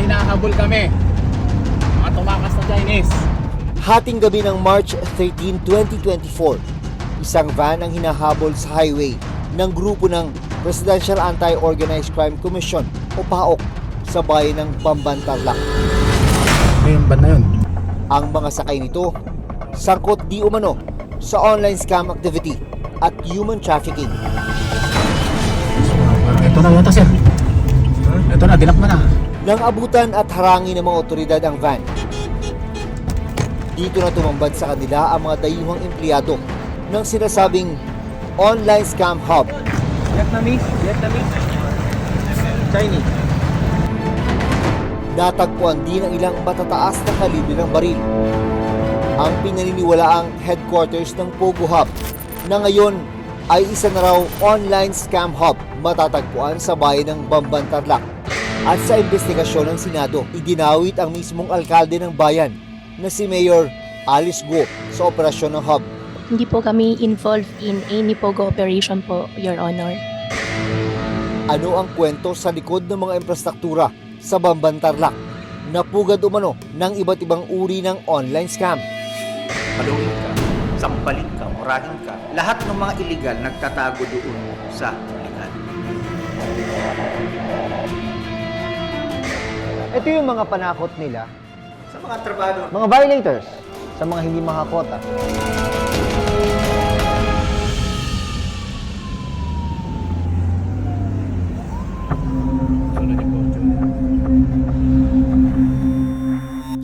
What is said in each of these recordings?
hinahabol kami. Mga tumakas na Chinese. Hating gabi ng March 13, 2024, isang van ang hinahabol sa highway ng grupo ng Presidential Anti-Organized Crime Commission o PAOK sa bayan ng Bamban, Tarlac. Ano yung van na yun? Ang mga sakay nito, sangkot di umano sa online scam activity at human trafficking. Ito na yata sir. Ito na, dinakma na. Nang abutan at harangin ng mga otoridad ang van, dito na tumambad sa kanila ang mga dayuhang empleyado ng sinasabing online scam hub. Vietnamese, Chinese. Natagpuan din ang ilang matataas na kalibre ng baril. Ang pinaniniwalaang headquarters ng Pogo Hub na ngayon ay isa na raw online scam hub matatagpuan sa bayan ng Bamban, Tarlac. At sa investigasyon ng Senado, idinawit ang mismong alkalde ng bayan na si Mayor Alice Go sa operasyon ng hub. Hindi po kami involved in any POGO operation po, Your Honor. Ano ang kwento sa likod ng mga infrastruktura sa Bamban, Tarlac na pugad umano ng iba't ibang uri ng online scam? Paluin ka, sampalin ka, murahin ka. Lahat ng mga illegal nagtatago doon sa legal. Ito yung mga panakot nila, Sa mga trabaho, mga violators, sa mga hindi makakota.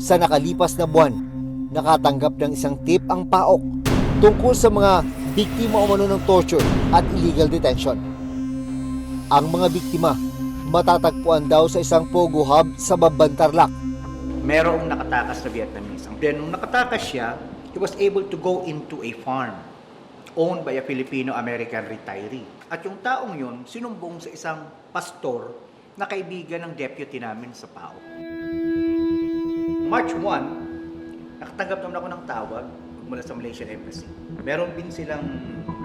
Sa nakalipas na buwan, nakatanggap ng isang tip ang PAOK tungkol sa mga biktima umano ng torture at illegal detention. Ang mga biktima matatagpuan daw sa isang Pogo Hub sa Bamban, Tarlac. merong nakatakas na Vietnamese. Then, nung nakatakas siya, he was able to go into a farm owned by a Filipino-American retiree. At yung taong yun, sinumbong sa isang pastor na kaibigan ng deputy namin sa PAO. March 1, nakatanggap naman ako ng tawag mula sa Malaysian Embassy. Meron din silang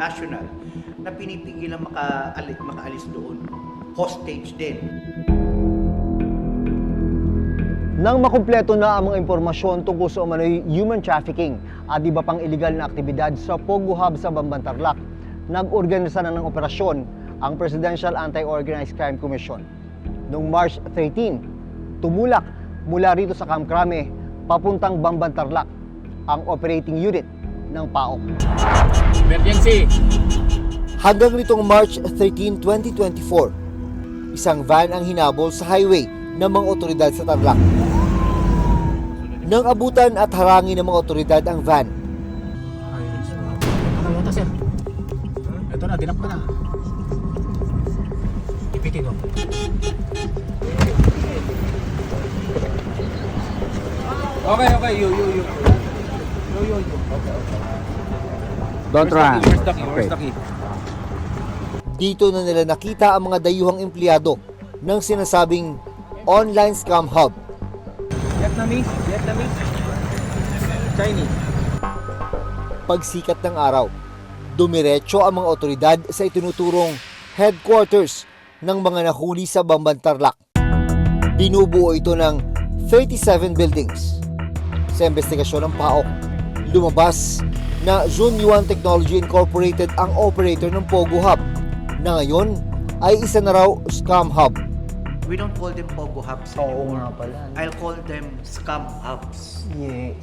national na pinipigilan makaalis doon. Hostage din. Nang makumpleto na ang mga impormasyon tungkol sa umano'y human trafficking at iba pang iligal na aktibidad sa Pogo Hub sa Bamban, Tarlac, nag-organisa na ng operasyon ang Presidential Anti-Organized Crime Commission. Noong March 13, tumulak mula rito sa Camp Crame papuntang Bamban, Tarlac ang operating unit ng PAOK. Emergency! Hanggang nitong March 13, 2024, isang van ang hinabol sa highway ng mga otoridad sa Tarlac. Nang abutan at harangin ng mga otoridad ang van, Ito na yata sir. Ito na, dinakma na. Ipitin ko. Okay, you. Okay. Don't run. Where's the key? Where's the key? dito na nila nakita ang mga dayuhang empleyado ng sinasabing online scam hub. Vietnamese, Chinese. Pagsikat ng araw, dumiretso ang mga otoridad sa itinuturong headquarters ng mga nahuli sa Bamban, Tarlac. Binubuo ito ng 37 buildings. Sa investigasyon ng PAOK, lumabas na Zunyuan Technology Incorporated ang operator ng Pogo Hub na ngayon ay isa na raw scam hub. We don't call them Pogo Hubs anymore. I'll call them scam hubs. Yes.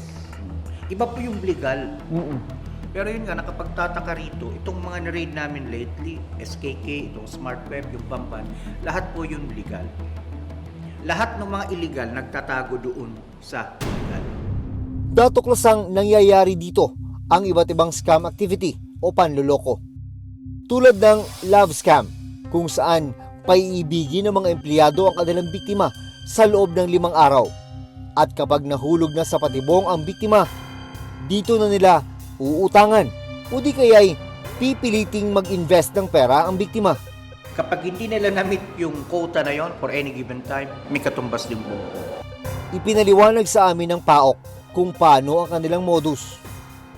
Iba po yung legal. Pero yun nga, nakapagtataka rito, itong mga na-raid namin lately, SKK, itong Smart Web, yung Bamban, lahat po yun legal. Lahat ng mga illegal nagtatago doon sa legal. Datuklasang nangyayari dito ang iba't ibang scam activity o panloloko. Tulad ng love scam, kung saan paiibigin ng mga empleyado ang kanilang biktima sa loob ng 5 araw. At kapag nahulog na sa patibong ang biktima, dito na nila uutangan o di kaya'y pipiliting mag-invest ng pera ang biktima. Kapag hindi nila na-meet yung quota na yon for any given time, may katumbas din po. Ipinaliwanag sa amin ng PAOK kung paano ang kanilang modus.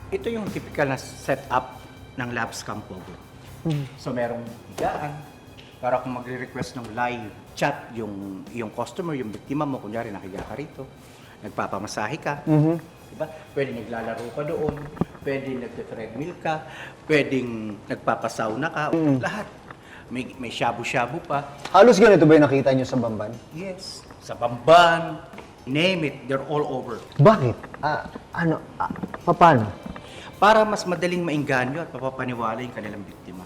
Ito yung typical na setup ng lab scam Pogo. So merong higaan, Para kung magre-request ng live chat yung customer, yung biktima mo, kunyari nakiga ka rito, nagpapamasahe ka, diba? Pwede naglalaro ka doon, pwede nagte-treadmill ka, pwedeng nagpapasauna ka, lahat. May shabu-shabu pa. Halos ganito ba yung nakita nyo sa Bamban? Yes. Sa Bamban, name it, they're all over. Bakit? Paano? Para mas madaling maingganyo at mapapaniwala yung kanilang biktima.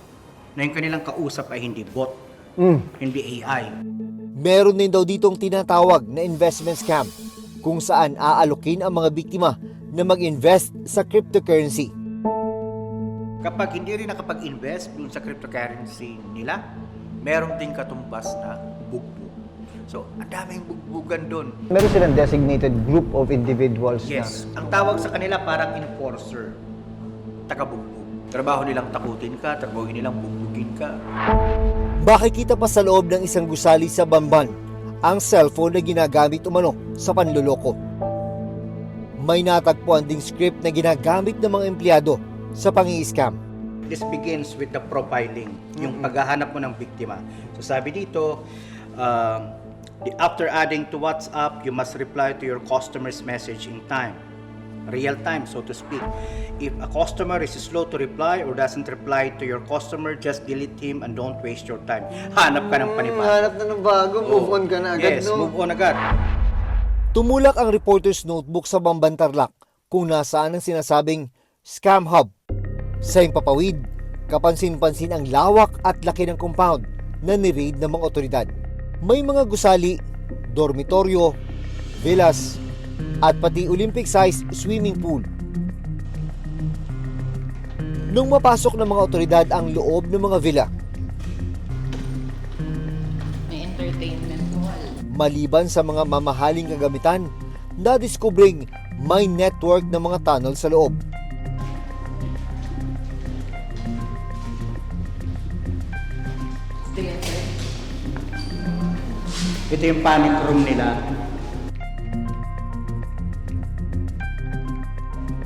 Na yung kanilang kausap ay hindi bot, hindi AI. Meron din daw ditong tinatawag na investment scam kung saan aalokin ang mga biktima na mag-invest sa cryptocurrency. Kapag hindi rin nakapag-invest dun sa cryptocurrency nila, meron din katumbas na bugbog. So, ang daming bugbugan dun. Meron silang designated group of individuals Yes, ang tawag sa kanila parang enforcer, taga-bugbog. Trabaho nilang takutin ka, trabaho nilang bugbugin ka. Makikita pa sa loob ng isang gusali sa Bamban ang cellphone na ginagamit umano sa panluloko. May natagpuan ding script na ginagamit ng mga empleyado sa pangi-scam. This begins with the profiling, yung paghahanap mo ng biktima. So sabi dito, after adding to WhatsApp, you must reply to your customer's message in time. Real time, so to speak. If a customer is slow to reply or doesn't reply to your customer, just delete him and don't waste your time. Hanap ka ng panibago. Hanap na ng bago, move on ka na agad, Yes, no? move on agad. Tumulak ang reporter's notebook sa Bamban Tarlac kung nasaan ang sinasabing scam hub. Sa Himpapawid, kapansin-pansin ang lawak at laki ng compound na ni-raid ng mga otoridad. May mga gusali, dormitoryo, villas, at pati Olympic-sized swimming pool. Nung mapasok ng mga otoridad ang loob ng mga villa, May entertainment wall. maliban sa mga mamahaling kagamitan, nadiskubring may network ng mga tunnel sa loob. Ito yung panic room nila.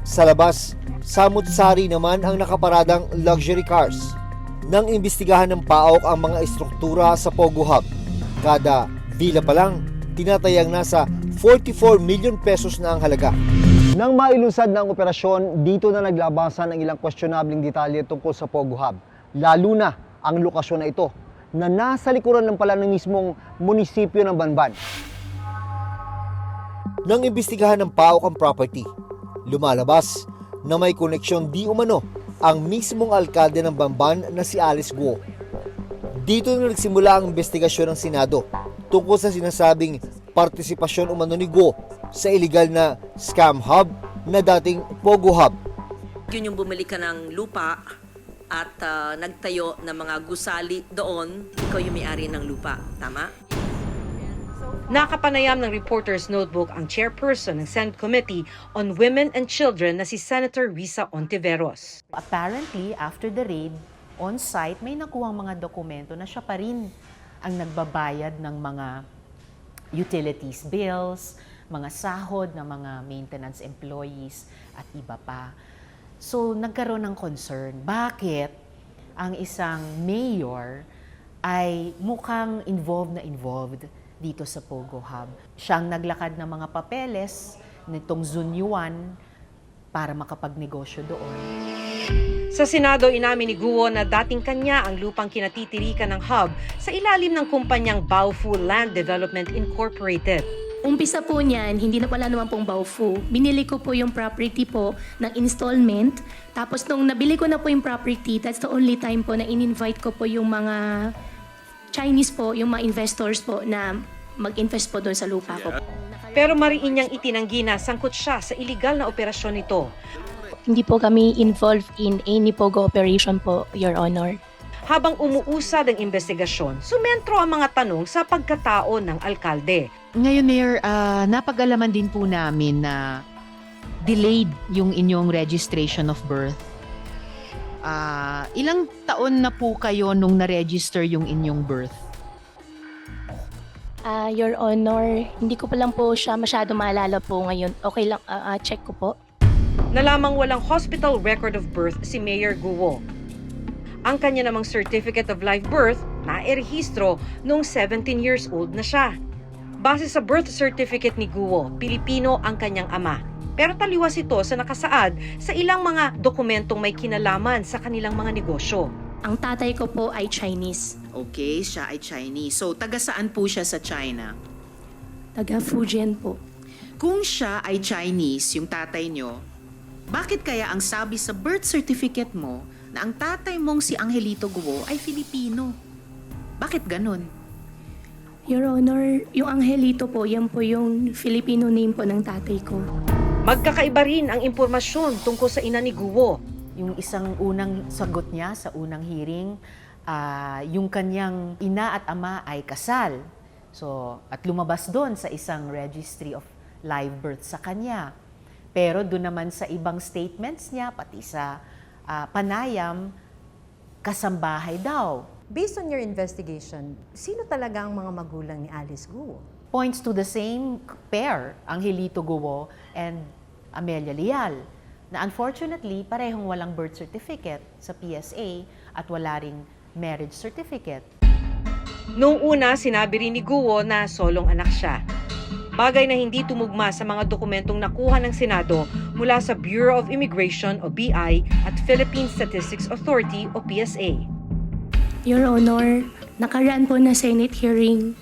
Sa labas, samut-sari naman ang nakaparadang luxury cars. Nang imbestigahan ng PAOK ang mga estruktura sa Pogo Hub, kada villa pa lang, tinatayang nasa 44 million pesos na ang halaga. Nang mailunsad ng operasyon, dito na naglabasan ang ilang questionabling detalye tungkol sa Pogo Hub. Lalo na ang lokasyon na ito, na nasa likuran ng pala ng mismong munisipyo ng Banban. Nang imbestigahan ng PAOK ang property, lumalabas na may koneksyon di umano ang mismong alkalde ng Bamban na si Alice Guo. Dito na nagsimula ang investigasyon ng Senado tungkol sa sinasabing partisipasyon umano ni Guo sa illegal na scam hub na dating Pogo Hub. Yun yung bumili ka ng lupa at nagtayo ng mga gusali doon, ikaw yung may-ari ng lupa. Tama? Nakapanayam ng Reporter's Notebook ang chairperson ng Senate Committee on Women and Children na si Senator Risa Ontiveros. Apparently, after the raid, on-site, may nakuhang mga dokumento na siya pa rin ang nagbabayad ng mga utilities bills, mga sahod ng mga maintenance employees at iba pa. So, nagkaroon ng concern. Bakit ang isang mayor ay mukhang involved dito sa Pogo Hub? Siyang naglakad ng mga papeles nitong Zunyuan para makapagnegosyo doon. Sa Senado, inamin ni Guo na dating kanya ang lupang kinatitirikan ng hub sa ilalim ng kumpanyang Baofu Land Development Incorporated. Umpisa po niyan, hindi na pala naman pong Baofu. Binili ko po yung property po ng installment. Tapos nung nabili ko na po yung property, that's the only time po na in-invite ko po yung mga Chinese po, yung mga investors po na mag-invest po doon sa lupa ko. Pero mariin niyang itinanggi na sangkot siya sa iligal na operasyon nito. Hindi po kami involved in any Pogo operation po, Your Honor. Habang umuusad ang investigasyon, sumentro ang mga tanong sa pagkatao ng alkalde. Ngayon, Mayor, napag-alaman din po namin na delayed yung inyong registration of birth. Ilang taon na po kayo nung na-register yung inyong birth? Your Honor, hindi ko pa lang po siya masyado maalala po ngayon. Okay lang, check ko po. Na lamang walang hospital record of birth si Mayor Guo. Ang kanya namang Certificate of Live Birth na erehistro noong 17 years old na siya. Base sa birth certificate ni Guo, Pilipino ang kanyang ama. Pero taliwas ito sa nakasaad sa ilang mga dokumentong may kinalaman sa kanilang mga negosyo. Ang tatay ko po ay Chinese, Okay, siya ay Chinese. So, taga saan po siya sa China? taga Fujian po. Kung siya ay Chinese, yung tatay nyo, bakit kaya ang sabi sa birth certificate mo na ang tatay mong si Angelito Guo ay Filipino? Bakit ganun? Your Honor, yung Angelito po, yan po yung Filipino name po ng tatay ko. Magkakaiba rin ang impormasyon tungkol sa ina ni Guo. Yung isang unang sagot niya sa unang hearing, yung kanyang ina at ama ay kasal. So, at lumabas doon sa isang registry of live birth sa kanya. Pero doon naman sa ibang statements niya, pati sa panayam, kasambahay daw. Based on your investigation, sino talaga ang mga magulang ni Alice Guo? Points to the same pair, Angelito Guo and Amelia Leal, na unfortunately, parehong walang birth certificate sa PSA at wala ring marriage certificate. Noong una, sinabi rin ni Guo na solong anak siya. Bagay na hindi tumugma sa mga dokumentong nakuha ng Senado mula sa Bureau of Immigration o BI at Philippine Statistics Authority o PSA. Your Honor, nakaraan po na Senate hearing.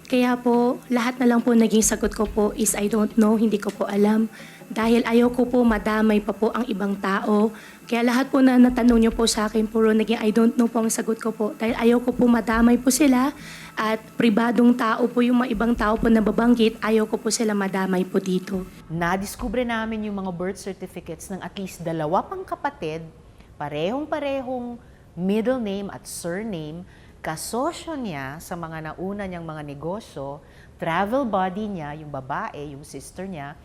Kaya po, lahat na lang po naging sagot ko po is I don't know, hindi ko po alam. Dahil ayaw ko po madamay pa po ang ibang tao. Kaya lahat po na natanong niyo po sa akin, puro naging I don't know po ang sagot ko po. Dahil ayaw ko po madamay po sila at pribadong tao po yung mga ibang tao po na babanggit, ayaw ko po sila madamay po dito. Nadiskubre namin yung mga birth certificates ng at least 2 pang kapatid, parehong-parehong middle name at surname, kasosyo niya sa mga nauna niyang mga negosyo, travel buddy niya, yung babae, yung sister niya.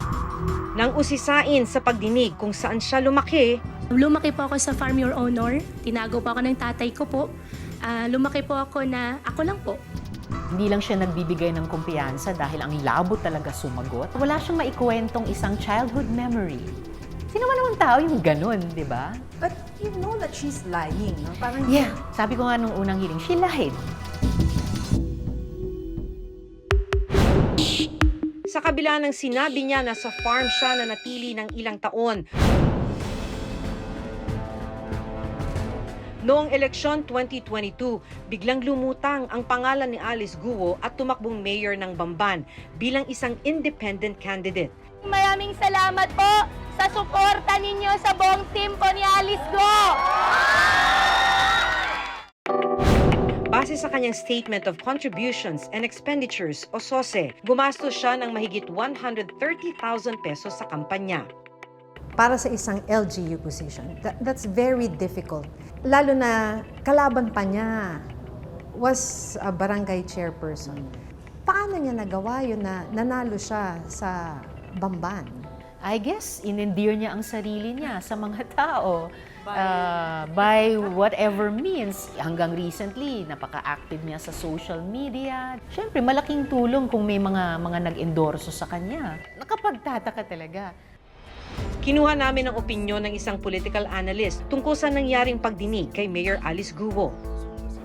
Nang usisain sa pagdinig kung saan siya lumaki, Lumaki po ako sa farm, Your Honor. Tinago po ako ng tatay ko po. Lumaki po ako na ako lang po. Hindi lang siya nagbibigay ng kumpiyansa dahil ang labo talaga sumagot. Wala siyang maikwentong isang childhood memory. Sino man namang tao yung ganun, di ba? But you know that she's lying, no? Parang Yeah, sabi ko nga nung unang hearing, she lied. sa kabila ng sinabi niya na sa farm siya na natili ng ilang taon. Noong eleksyon 2022, biglang lumutang ang pangalan ni Alice Guo at tumakbong mayor ng Bamban bilang isang independent candidate. Maraming salamat po sa suporta ninyo sa buong team po ni Alice Guo. Base sa kanyang Statement of Contributions and Expenditures o SOSE, gumastos siya ng mahigit 130,000 pesos sa kampanya. para sa isang LGU position, that's very difficult. Lalo na kalaban pa niya was a barangay chairperson. Paano niya nagawa yun na nanalo siya sa Bamban? I guess, in-endear niya ang sarili niya sa mga tao by whatever means. Hanggang recently, napaka-active niya sa social media. Siyempre, malaking tulong kung may mga nag-endorso sa kanya. Nakapagtataka talaga. Kinuha namin ang opinyon ng isang political analyst tungkol sa nangyaring pagdinig kay Mayor Alice Guo.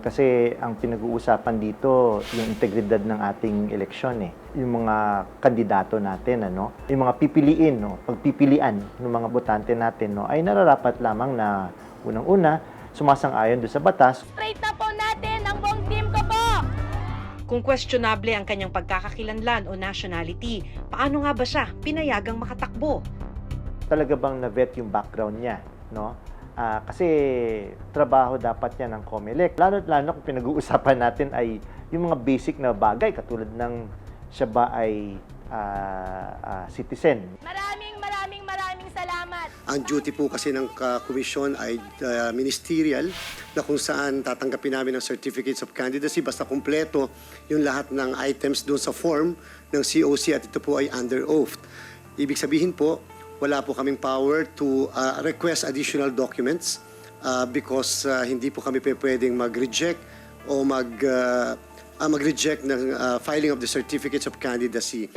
Kasi ang pinag-uusapan dito, yung integridad ng ating eleksyon yung mga kandidato natin, yung mga pipiliin, pagpipilian ng mga botante natin, ay nararapat lamang na unang-una, sumasang-ayon doon sa batas. Straight na po natin ang buong team ko po! Kung questionable ang kanyang pagkakakilanlan o nationality, paano nga ba siya pinayagang makatakbo? Talaga bang na-vet yung background niya, kasi trabaho dapat yan ng COMELEC. Lalo kung pinag-uusapan natin ay yung mga basic na bagay katulad ng siya ba ay citizen. Maraming salamat. Ang duty po kasi ng komisyon ay ministerial na kung saan tatanggapin namin ang certificates of candidacy basta kumpleto yung lahat ng items doon sa form ng COC at ito po ay under oath. Ibig sabihin po, wala po kaming power to request additional documents because hindi po kami pwedeng mag-reject o mag-reject ng filing of the certificates of candidacy.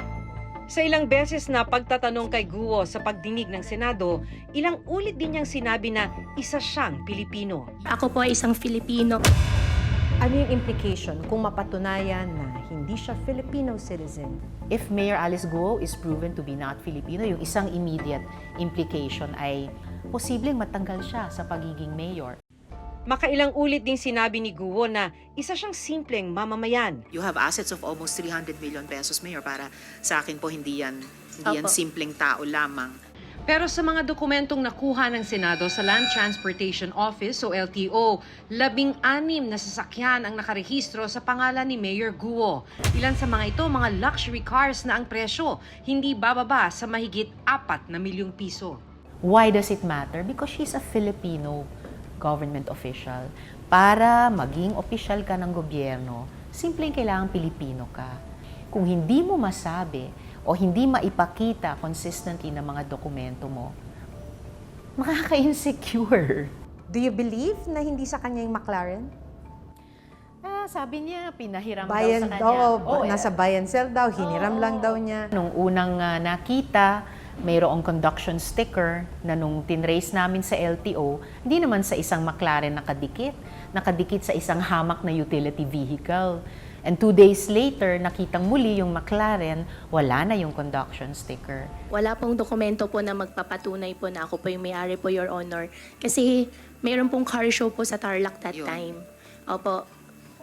Sa ilang beses na pagtatanong kay Guo sa pagdinig ng Senado, ilang ulit din niyang sinabi na isa siyang Pilipino. Ako po ay isang Filipino. Ano yung implication kung mapatunayan na hindi siya Filipino citizen? If Mayor Alice Guo is proven to be not Filipino, yung isang immediate implication ay posibleng matanggal siya sa pagiging mayor. Makailang ulit ding sinabi ni Guo na isa siyang simpleng mamamayan. You have assets of almost 300 million pesos, Mayor. Para sa akin po, hindi yan Opo. simpleng tao lamang. Pero sa mga dokumentong nakuha ng Senado sa Land Transportation Office o LTO, 16 na sasakyan ang nakarehistro sa pangalan ni Mayor Guo. Ilan sa mga ito, mga luxury cars na ang presyo hindi bababa sa mahigit 4 na milyong piso. Why does it matter? Because she's a Filipino government official. Para maging opisyal ka ng gobyerno, simpleng kailangang Pilipino ka. Kung hindi mo masabi o hindi maipakita consistently ng mga dokumento mo, makaka-insecure. Do you believe na hindi sa kanya yung McLaren? Sabi niya, pinahiram Bayan, daw sa kanya. nasa buy and sell daw, hiniram lang daw niya. Nung unang nakita, mayroong conduction sticker na nung tinrace namin sa LTO, hindi naman sa isang McLaren nakadikit sa isang hamak na utility vehicle. And 2 days later, nakitang muli yung McLaren, wala na yung conduction sticker. Wala pong dokumento po na magpapatunay po na ako po yung may-ari po, Your Honor. Kasi mayroon pong car show po sa Tarlac that time. Opo,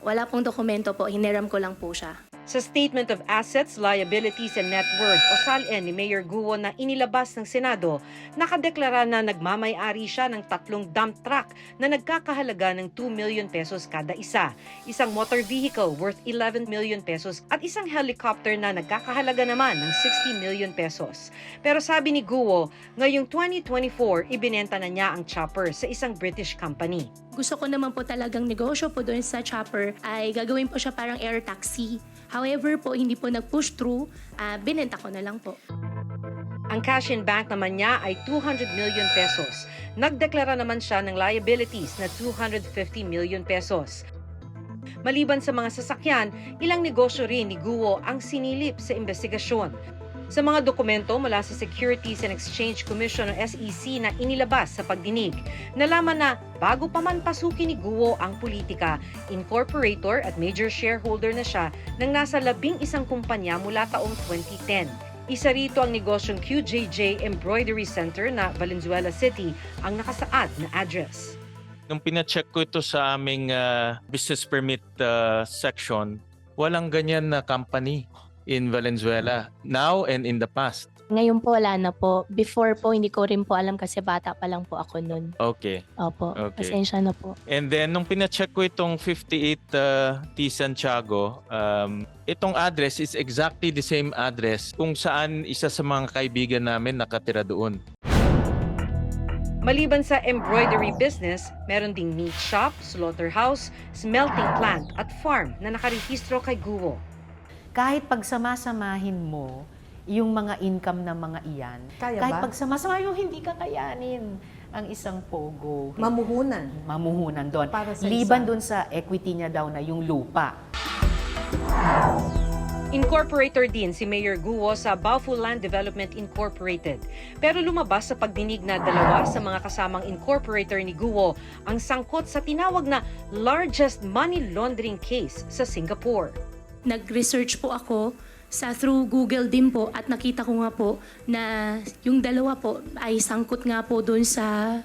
wala pong dokumento po, hiniram ko lang po siya. Sa Statement of Assets, Liabilities and Net Worth o SALN ni Mayor Guo na inilabas ng Senado, nakadeklara na nagmamay-ari siya ng 3 dump truck na nagkakahalaga ng 2 million pesos kada isa, isang motor vehicle worth 11 million pesos at isang helicopter na nagkakahalaga naman ng 60 million pesos. Pero sabi ni Guo, ngayong 2024, ibinenta na niya ang chopper sa isang British company. Gusto ko naman po talagang negosyo po doon sa chopper ay gagawin po siya parang air taxi. However po, hindi po nag-push through, binenta ko na lang po. Ang cash in bank naman niya ay 200 million pesos. Nagdeklara naman siya ng liabilities na 250 million pesos. Maliban sa mga sasakyan, ilang negosyo rin ni Guo ang sinilip sa investigasyon. Sa mga dokumento mula sa Securities and Exchange Commission o SEC na inilabas sa pagdinig, nalaman na bago pa man pasukin ni Guo ang politika, incorporator at major shareholder na siya ng nasa 11 kumpanya mula taong 2010. Isa rito ang negosyong QJJ Embroidery Center na Valenzuela City ang nakasaad na address. Nung pina-check ko ito sa aming business permit section, walang ganyan na company in Valenzuela, now and in the past. Ngayon po wala na po. Before po, hindi ko rin po alam kasi bata pa lang po ako nun. Okay. Opo, Okay. pasensya na po. And then, nung pina-check ko itong 58 T. Santiago, itong address is exactly the same address kung saan isa sa mga kaibigan namin nakatira doon. Maliban sa embroidery business, meron ding meat shop, slaughterhouse, smelting plant at farm na nakarehistro kay Guo. Kahit pagsamasamahin mo yung mga income ng mga iyan, Kaya kahit ba? pagsamasama yung hindi kakayanin ang isang pogo. Mamuhunan. Mamuhunan doon. Para sa Liban isa. doon sa equity niya daw na yung lupa. Incorporator din si Mayor Guo sa Baofu Land Development Incorporated. Pero lumabas sa pagdinig na 2 sa mga kasamang incorporator ni Guo ang sangkot sa tinawag na largest money laundering case sa Singapore. Nag-research po ako through Google din po at nakita ko nga po na yung 2 po ay sangkot nga po doon sa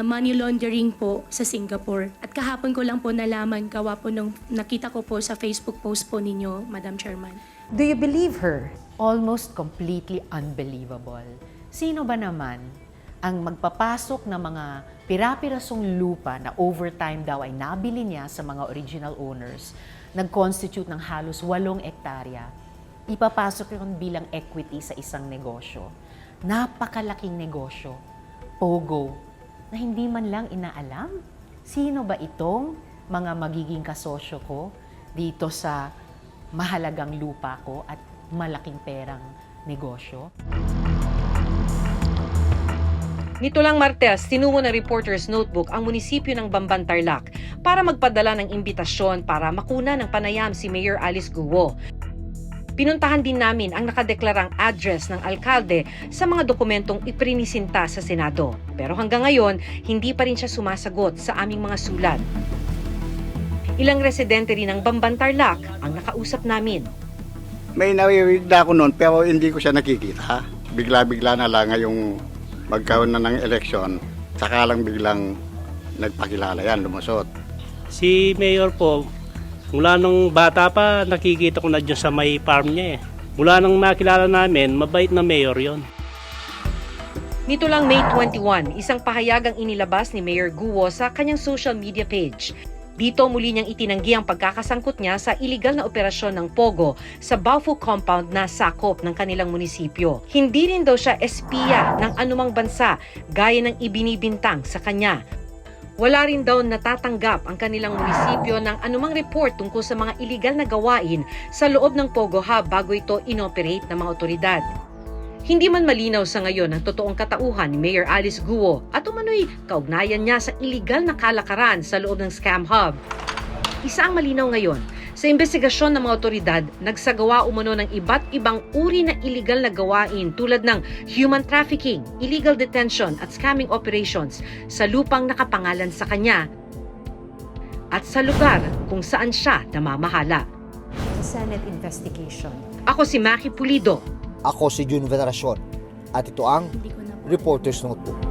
money laundering po sa Singapore. At kahapon ko lang po nalaman, gawa po nung nakita ko po sa Facebook post po ninyo, Madam Chairman. Do you believe her? Almost completely unbelievable. Sino ba naman ang magpapasok ng mga pira-pirasong lupa na overtime daw ay nabili niya sa mga original owners, nag-constitute ng halos 8 hektarya, ipapasok yun bilang equity sa isang negosyo. Napakalaking negosyo, pogo, na hindi man lang inaalam. Sino ba itong mga magiging kasosyo ko dito sa mahalagang lupa ko at malaking perang negosyo? Nito lang Martes, tinungo ng Reporter's Notebook ang munisipyo ng Bamban Tarlac para magpadala ng imbitasyon para makuna ng panayam si Mayor Alice Guo. Pinuntahan din namin ang nakadeklarang address ng alkalde sa mga dokumentong iprinisinta sa Senado. Pero hanggang ngayon, hindi pa rin siya sumasagot sa aming mga sulat. Ilang residente rin ng Bamban Tarlac ang nakausap namin. May nawiwigda ako noon pero hindi ko siya nakikita. Bigla-bigla na lang ngayong magkaroon na ng eleksyon, saka lang biglang nagpakilala yan, lumusot. Si Mayor po, mula nung bata pa, nakikita ko na dyan sa may farm niya eh. Mula nung nakilala namin, mabait na mayor yon. Nito lang May 21, isang pahayag ang inilabas ni Mayor Guo sa kanyang social media page. Dito muli niyang itinanggi ang pagkakasangkot niya sa iligal na operasyon ng Pogo sa Baofu compound na sakop ng kanilang munisipyo. Hindi rin daw siya espiya ng anumang bansa gaya ng ibinibintang sa kanya. Wala rin daw natatanggap ang kanilang munisipyo ng anumang report tungkol sa mga iligal na gawain sa loob ng Pogo Hub bago ito inoperate ng mga otoridad. Hindi man malinaw sa ngayon ang totoong katauhan ni Mayor Alice Guo at umano'y kaugnayan niya sa iligal na kalakaran sa loob ng scam hub. Isa ang malinaw ngayon, sa investigasyon ng mga otoridad, nagsagawa umano ng iba't ibang uri na iligal na gawain tulad ng human trafficking, illegal detention at scamming operations sa lupang nakapangalan sa kanya at sa lugar kung saan siya namamahala. Senate investigation. Ako si Maki Pulido. Ako si Jun Veneracion at ito ang Reporter's Notebook.